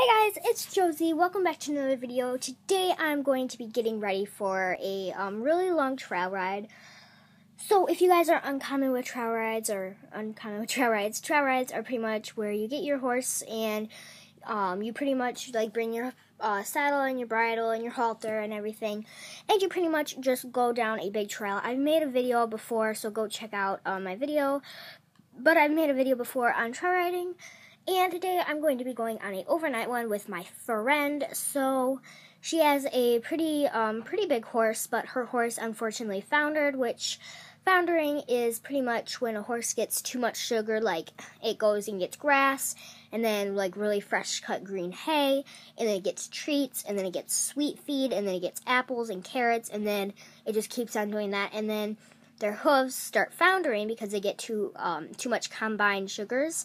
Hey guys, it's Josie. Welcome back to another video. Today I'm going to be getting ready for a really long trail ride. So if you guys are uncommon with trail rides, trail rides are pretty much where you get your horse and you pretty much like bring your saddle and your bridle and your halter and everything, and you pretty much just go down a big trail. I've made a video before, so go check out my video. But I've made a video before on trail riding. And today I'm going to be going on an overnight one with my friend. So she has a pretty big horse, but her horse unfortunately foundered, which foundering is pretty much when a horse gets too much sugar, like it goes and gets grass, and then like really fresh cut green hay, and then it gets treats, and then it gets sweet feed, and then it gets apples and carrots, and then it just keeps on doing that, and then their hooves start foundering because they get too much combined sugars.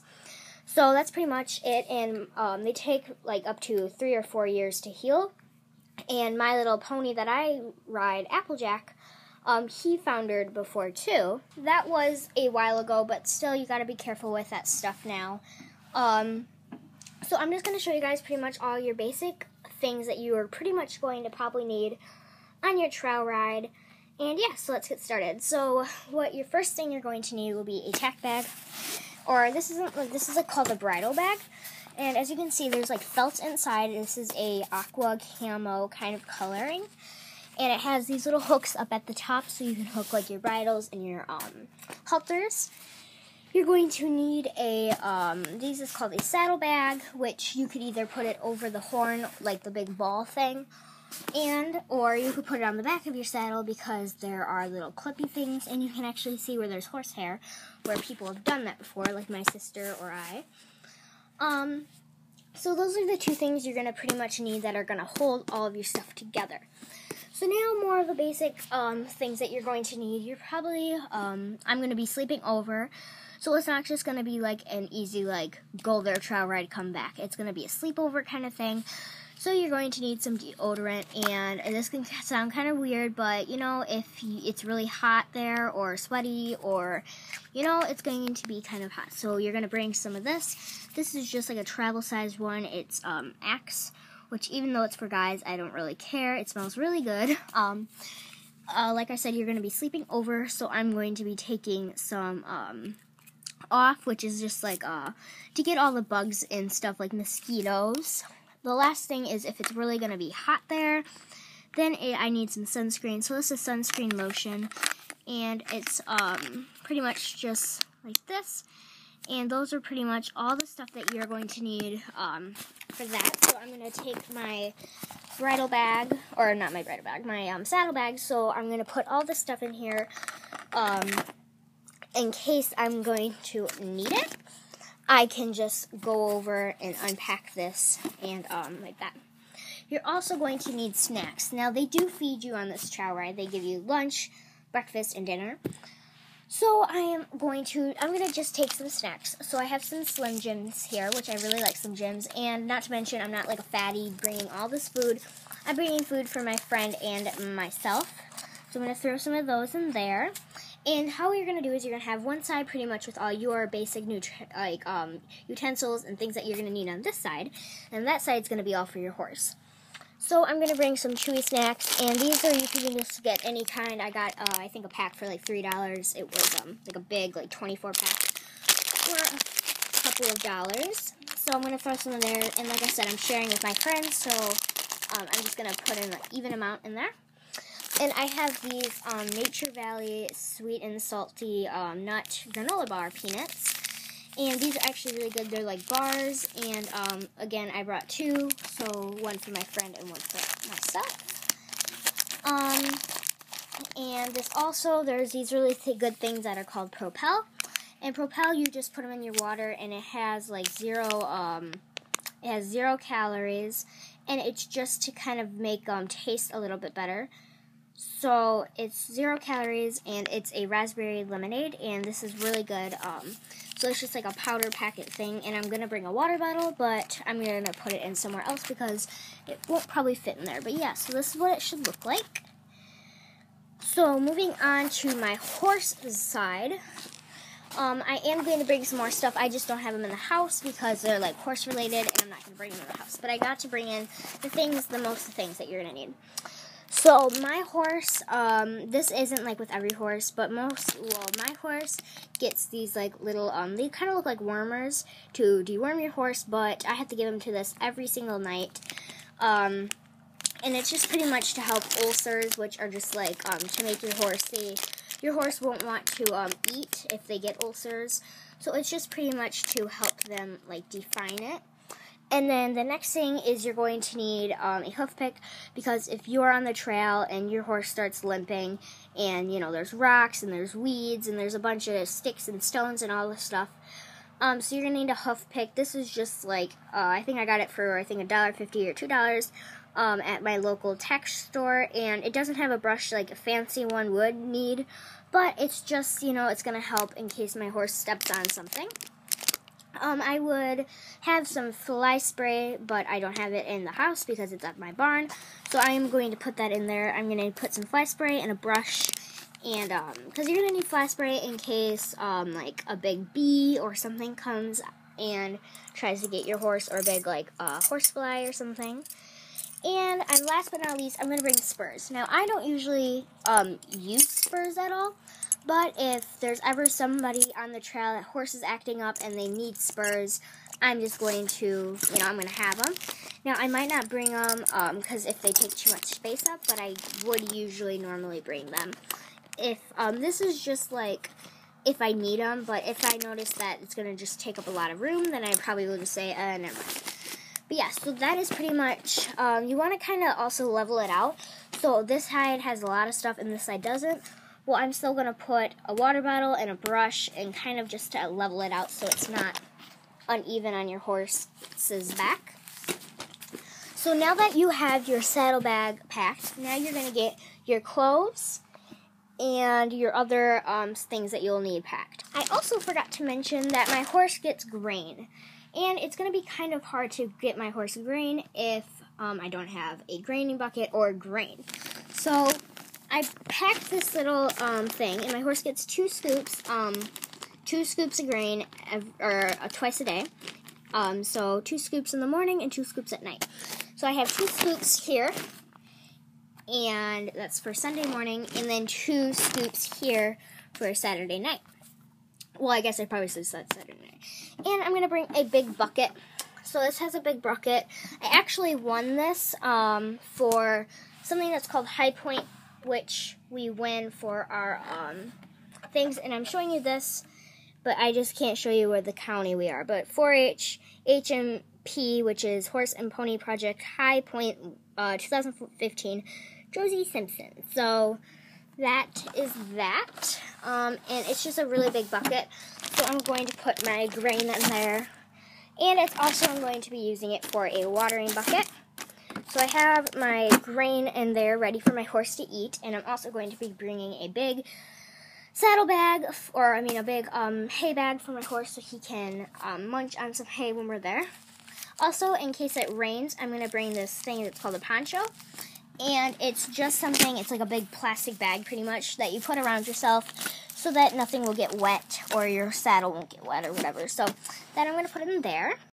So that's pretty much it, and they take like up to 3 or 4 years to heal. And my little pony that I ride, Applejack, he foundered before too. That was a while ago, but still you gotta be careful with that stuff now. So I'm just gonna show you guys pretty much all your basic things that you are pretty much going to probably need on your trail ride. And yeah, so let's get started. So what your first thing you're going to need will be a tack bag. Or this is called a bridle bag, and as you can see, there's like felt inside. This is a aqua camo kind of coloring, and it has these little hooks up at the top, so you can hook like your bridles and your halters. You're going to need a this is called a saddle bag, which you could either put it over the horn, like the big ball thing, or you could put it on the back of your saddle because there are little clippy things, and you can actually see where there's horsehair, where people have done that before, like my sister or I. So those are the two things you're going to pretty much need that are going to hold all of your stuff together. So now more of the basic things that you're going to need. You're probably, I'm going to be sleeping over, so it's not just going to be like an easy like go there, trail ride, come back. It's going to be a sleepover kind of thing. So you're going to need some deodorant, and this can sound kind of weird, but, you know, if it's really hot there or sweaty or, you know, it's going to be kind of hot. So you're going to bring some of this. This is just like a travel-sized one. It's Axe, which even though it's for guys, I don't really care. It smells really good. Like I said, you're going to be sleeping over, so I'm going to be taking some off, which is just like to get all the bugs and stuff like mosquitoes. The last thing is if it's really going to be hot there, then I need some sunscreen. So this is sunscreen lotion, and it's pretty much just like this. And those are pretty much all the stuff that you're going to need for that. So I'm going to take my bridle bag, or not my bridle bag, my saddle bag. So I'm going to put all this stuff in here in case I'm going to need it. I can just go over and unpack this and like that. You're also going to need snacks. Now, they do feed you on this trail ride. They give you lunch, breakfast, and dinner. So I'm going to just take some snacks. So I have some Slim Jims here, which I really like Slim Jims. And not to mention, I'm not like a fatty bringing all this food. I'm bringing food for my friend and myself. So I'm going to throw some of those in there. And how you're going to do is you're going to have one side pretty much with all your basic utensils and things that you're going to need on this side. And that side's going to be all for your horse. So I'm going to bring some chewy snacks. And these are, you can just get any kind. I got, I think, a pack for like $3. It was like a big, like 24 pack for a couple of dollars. So I'm going to throw some in there. And like I said, I'm sharing with my friends. So I'm just going to put in an even amount in there. And I have these Nature Valley sweet and salty nut granola bar peanuts. And these are actually really good. They're like bars. And again, I brought two. So one for my friend and one for myself. And this also, there's these really good things that are called Propel. And Propel, you just put them in your water, and it has like zero calories. And it's just to kind of make taste a little bit better. So it's 0 calories, and it's a raspberry lemonade, and this is really good. So it's just like a powder packet thing, and I'm going to bring a water bottle, but I'm going to put it in somewhere else because it won't probably fit in there. But yeah, so this is what it should look like. So moving on to my horse side, I am going to bring some more stuff. I just don't have them in the house because they're like horse related, and I'm not going to bring them in the house. But I got to bring in most of the things that you're going to need. So my horse, this isn't like with every horse, but my horse gets these like little, they kind of look like wormers to deworm your horse, but I have to give them to this every single night. And it's just pretty much to help ulcers, which are just like, to make your horse your horse won't want to, eat if they get ulcers. So it's just pretty much to help them, like, define it. And then the next thing is you're going to need a hoof pick, because if you're on the trail and your horse starts limping and, you know, there's rocks and there's weeds and there's a bunch of sticks and stones and all this stuff, so you're going to need a hoof pick. This is just like, I think I got it for, I think, $1.50 or $2 at my local tech store, and it doesn't have a brush like a fancy one would need, but it's just, you know, it's going to help in case my horse steps on something. I would have some fly spray, but I don't have it in the house because it's at my barn. So I am going to put that in there. I'm going to put some fly spray and a brush, and because you're going to need fly spray in case like a big bee or something comes and tries to get your horse, or a big like horsefly or something. And last but not least, I'm going to bring spurs. Now, I don't usually use spurs at all. But if there's ever somebody on the trail that horse is acting up and they need spurs, I'm just going to, you know, I'm going to have them. Now, I might not bring them because if they take too much space up, but I would usually normally bring them. If this is just like if I need them, but if I notice that it's going to just take up a lot of room, then I probably will just say, never mind. But yeah, so that is pretty much, you want to kind of also level it out. So this side has a lot of stuff and this side doesn't. Well, I'm still going to put a water bottle and a brush and kind of just to level it out so it's not uneven on your horse's back. So now that you have your saddlebag packed, now you're going to get your clothes and your other things that you'll need packed. I also forgot to mention that my horse gets grain. And it's going to be kind of hard to get my horse grain if I don't have a graining bucket or grain. So I packed this little thing, and my horse gets 2 scoops of grain twice a day. So 2 scoops in the morning and 2 scoops at night. So I have 2 scoops here, and that's for Sunday morning, and then 2 scoops here for Saturday night. Well, I guess I probably should have said Saturday night. And I'm going to bring a big bucket. So this has a big bucket. I actually won this for something that's called High Point, which we win for our things, and I'm showing you this, but I just can't show you where the county we are. But 4-H HMP, which is Horse and Pony Project High Point 2015, Josie Simpson. So that is that, and it's just a really big bucket. So I'm going to put my grain in there, and it's also I'm going to be using it for a watering bucket. So I have my grain in there ready for my horse to eat, and I'm also going to be bringing a big saddle bag, or I mean a big hay bag for my horse so he can munch on some hay when we're there. Also, in case it rains, I'm going to bring this thing that's called a poncho, and it's just something, it's like a big plastic bag pretty much that you put around yourself so that nothing will get wet or your saddle won't get wet or whatever. So that I'm going to put it in there.